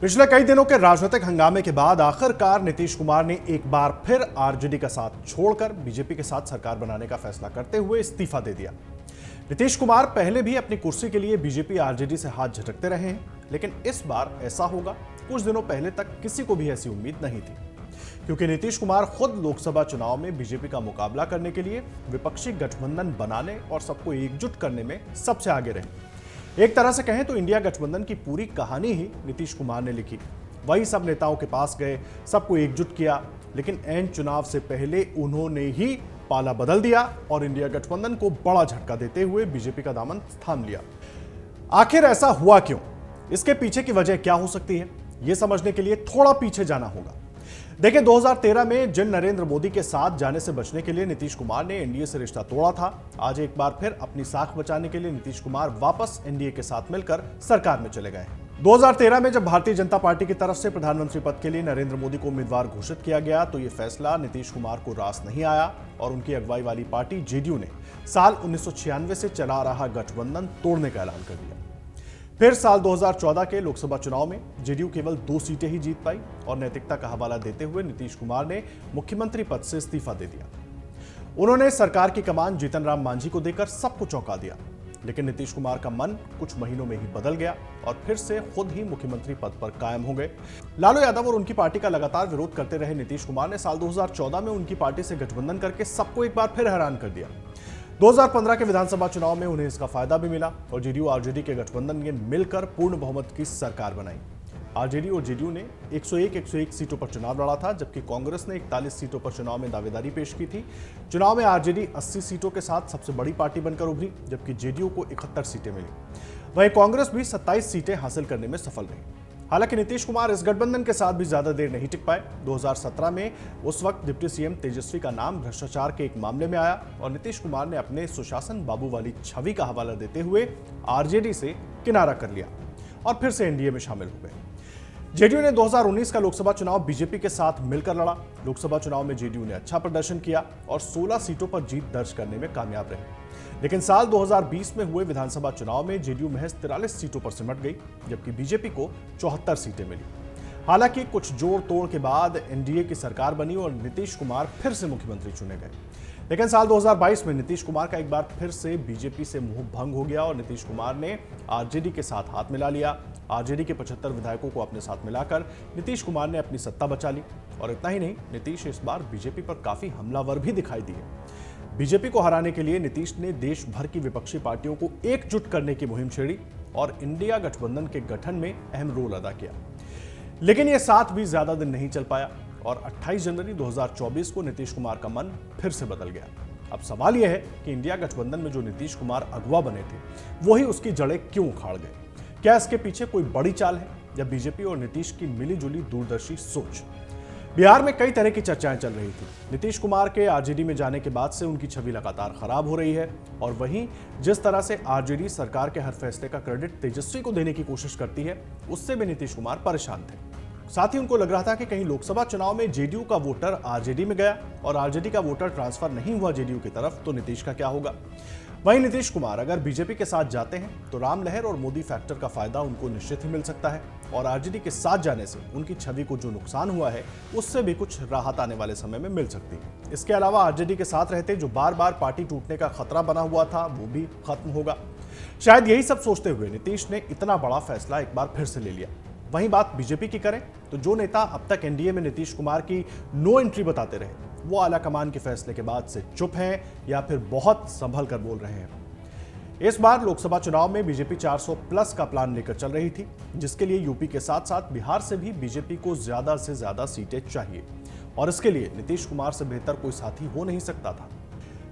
पिछले कई दिनों के राजनीतिक हंगामे के बाद आखिरकार नीतीश कुमार ने एक बार फिर आरजेडी का साथ छोड़कर बीजेपी के साथ सरकार बनाने का फैसला करते हुए इस्तीफा दे दिया। नीतीश कुमार पहले भी अपनी कुर्सी के लिए बीजेपी आरजेडी से हाथ झटकते रहे हैं, लेकिन इस बार ऐसा होगा कुछ दिनों पहले तक किसी को भी ऐसी उम्मीद नहीं थी, क्योंकि नीतीश कुमार खुद लोकसभा चुनाव में बीजेपी का मुकाबला करने के लिए विपक्षी गठबंधन बनाने और सबको एकजुट करने में सबसे आगे रहे। एक तरह से कहें तो इंडिया गठबंधन की पूरी कहानी ही नीतीश कुमार ने लिखी। वही सब नेताओं के पास गए, सबको एकजुट किया, लेकिन ऐन चुनाव से पहले उन्होंने ही पाला बदल दिया और इंडिया गठबंधन को बड़ा झटका देते हुए बीजेपी का दामन थाम लिया। आखिर ऐसा हुआ क्यों? इसके पीछे की वजह क्या हो सकती है, यह समझने के लिए थोड़ा पीछे जाना होगा। देखिए, 2013 में जिन नरेंद्र मोदी के साथ जाने से बचने के लिए नीतीश कुमार ने एनडीए से रिश्ता तोड़ा था, आज एक बार फिर अपनी साख बचाने के लिए नीतीश कुमार वापस एनडीए के साथ मिलकर सरकार में चले गए। 2013 में जब भारतीय जनता पार्टी की तरफ से प्रधानमंत्री पद के लिए नरेंद्र मोदी को उम्मीदवार घोषित किया गया तो यह फैसला नीतीश कुमार को रास नहीं आया और उनकी अगुवाई वाली पार्टी जेडीयू ने साल 1996 से चला रहा गठबंधन तोड़ने का ऐलान कर दिया। फिर साल 2014 के लोकसभा चुनाव में जेडीयू केवल 2 सीटें ही जीत पाई और नैतिकता का हवाला देते हुए नीतीश कुमार ने मुख्यमंत्री पद से इस्तीफा दे दिया। उन्होंने सरकार की कमान जीतन राम मांझी को देकर सबको चौंका दिया, लेकिन नीतीश कुमार का मन कुछ महीनों में ही बदल गया और फिर से खुद ही मुख्यमंत्री पद पर कायम हो गए। लालू यादव और उनकी पार्टी का लगातार विरोध करते रहे नीतीश कुमार ने साल 2014 में उनकी पार्टी से गठबंधन करके सबको एक बार फिर हैरान कर दिया। 2015 के विधानसभा चुनाव में उन्हें इसका फायदा भी मिला और जेडीयू आरजेडी के गठबंधन ने मिलकर पूर्ण बहुमत की सरकार बनाई। आरजेडी और जेडीयू ने 101 सीटों पर चुनाव लड़ा था, जबकि कांग्रेस ने 41 सीटों पर चुनाव में दावेदारी पेश की थी। चुनाव में आरजेडी 80 सीटों के साथ सबसे बड़ी पार्टी बनकर उभरी, जबकि जेडीयू को 71 सीटें मिली। वहीं कांग्रेस भी 27 सीटें हासिल करने में सफल रही। हालांकि नीतीश कुमार इस गठबंधन के साथ भी ज्यादा देर नहीं टिक पाए। 2017 में उस वक्त डिप्टी सीएम तेजस्वी का नाम भ्रष्टाचार के एक मामले में आया और नीतीश कुमार ने अपने सुशासन बाबू वाली छवि का हवाला देते हुए आरजेडी से किनारा कर लिया और फिर से एनडीए में शामिल हो गए। जेडीयू ने 2019 का लोकसभा चुनाव बीजेपी के साथ मिलकर लड़ा। लोकसभा चुनाव में जेडीयू ने अच्छा प्रदर्शन किया और 16 सीटों पर जीत दर्ज करने में कामयाब रहे, लेकिन साल 2020 में हुए विधानसभा चुनाव में जेडीयू महज 43 सीटों पर सिमट गई, जबकि बीजेपी को 74 सीटें मिली। हालांकि कुछ जोड़ तोड़ के बाद एनडीए की सरकार बनी और नीतीश कुमार फिर से मुख्यमंत्री चुने गए, लेकिन साल 2022 में नीतीश कुमार का एक बार फिर से बीजेपी से मुंह भंग हो गया और नीतीश कुमार ने आरजेडी के साथ हाथ मिला लिया। आरजेडी के 75 विधायकों को अपने साथ मिलाकर नीतीश कुमार ने अपनी सत्ता बचा ली और इतना ही नहीं, नीतीश इस बार बीजेपी पर काफी हमलावर भी दिखाई दिए। बीजेपी को हराने के लिए नीतीश ने देश भर की विपक्षी पार्टियों को एकजुट करने की मुहिम छेड़ी और इंडिया गठबंधन के गठन में अहम रोल अदा किया, लेकिन यह साथ भी ज्यादा दिन नहीं चल पाया और 28 जनवरी 2024 को नीतीश कुमार का मन फिर से बदल गया। अब सवाल यह है कि इंडिया गठबंधन में जो नीतीश कुमार अगुवा बने थे, वही उसकी जड़ें क्यों उखाड़ गए? क्या इसके पीछे कोई बड़ी चाल है या बीजेपी और नीतीश की मिलीजुली दूरदर्शी सोच? बिहार में कई तरह की चर्चाएं चल रही थी। नीतीश कुमार के आरजेडी में जाने के बाद से उनकी छवि लगातार खराब हो रही है और वहीं जिस तरह से आरजेडी सरकार के हर फैसले का क्रेडिट तेजस्वी को देने की कोशिश करती है, उससे भी नीतीश कुमार परेशान थे। साथ ही उनको लग रहा था कि कहीं लोकसभा चुनाव में जेडीयू का वोटर आरजेडी में गया और आरजेडी का वोटर ट्रांसफर नहीं हुआ जेडीयू की तरफ, तो नीतीश का क्या होगा? वहीं नीतीश कुमार अगर बीजेपी के साथ जाते हैं तो राम लहर और मोदी फैक्टर का फायदा उनको निश्चित ही मिल सकता है और आरजेडी के साथ जाने से उनकी छवि को जो नुकसान हुआ है उससे भी कुछ राहत आने वाले समय में मिल सकती है। इसके अलावा आरजेडी के साथ रहते जो बार बार पार्टी टूटने का खतरा बना हुआ था, वो भी खत्म होगा। शायद यही सब सोचते हुए नीतीश ने इतना बड़ा फैसला एक बार फिर से ले लिया। वहीं बात बीजेपी की करें तो जो नेता अब तक एनडीए में नीतीश कुमार की नो एंट्री बताते रहे, वो आला कमान के फैसले के बाद से चुप हैं या फिर बहुत संभल कर बोल रहे हैं। इस बार लोकसभा चुनाव में बीजेपी 400 प्लस का प्लान लेकर चल रही थी, जिसके लिए यूपी के साथ साथ बिहार से भी बीजेपी को ज्यादा से ज्यादा सीटें चाहिए और इसके लिए नीतीश कुमार से बेहतर कोई साथी हो नहीं सकता था।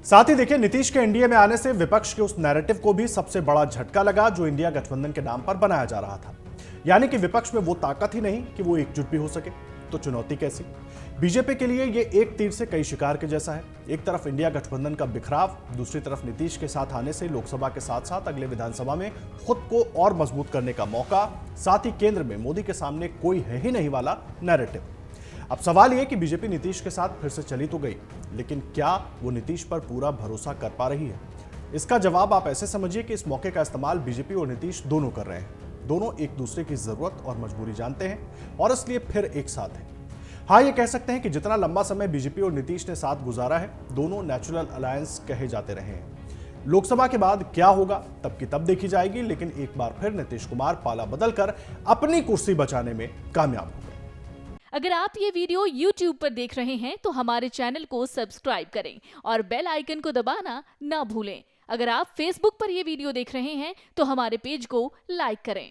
साथ ही देखिए, नीतीश के एनडीए में आने से विपक्ष के उस नैरेटिव को भी सबसे बड़ा झटका लगा जो इंडिया गठबंधन के नाम पर बनाया जा रहा था, यानी कि विपक्ष में वो ताकत ही नहीं कि वो एकजुट भी हो सके। तो चुनौती कैसी? बीजेपी के लिए ये एक तीर से कई शिकार के जैसा है। एक तरफ इंडिया गठबंधन का बिखराव, दूसरी तरफ नीतीश के साथ आने से लोकसभा के साथ साथ अगले विधानसभा में खुद को और मजबूत करने का मौका, साथ ही केंद्र में मोदी के सामने कोई है ही नहीं वाला नैरेटिव। अब सवाल यह कि बीजेपी नीतीश के साथ फिर से चली तो गई, लेकिन क्या वो नीतीश पर पूरा भरोसा कर पा रही है? इसका जवाब आप ऐसे समझिए कि इस मौके का इस्तेमाल बीजेपी और नीतीश दोनों कर रहे हैं। दोनों एक दूसरे की जरूरत और मजबूरी जानते हैं और इसलिए फिर एक साथ हैं। हाँ, ये कह सकते हैं कि जितना लंबा समय बीजेपी और नीतीश ने साथ गुजारा है, दोनों नेचुरल अलायंस कहे जाते रहे हैं। लोकसभा के बाद क्या होगा तब की तब देखी जाएगी, लेकिन एक बार फिर नीतीश कुमार पाला बदलकर अपनी कुर्सी बचाने में कामयाब हो गए। अगर आप ये वीडियो YouTube पर देख रहे हैं तो हमारे चैनल को सब्सक्राइब करें और बेल आइकन को दबाना ना भूलें। अगर आप Facebook पर ये वीडियो देख रहे हैं तो हमारे पेज को लाइक करें।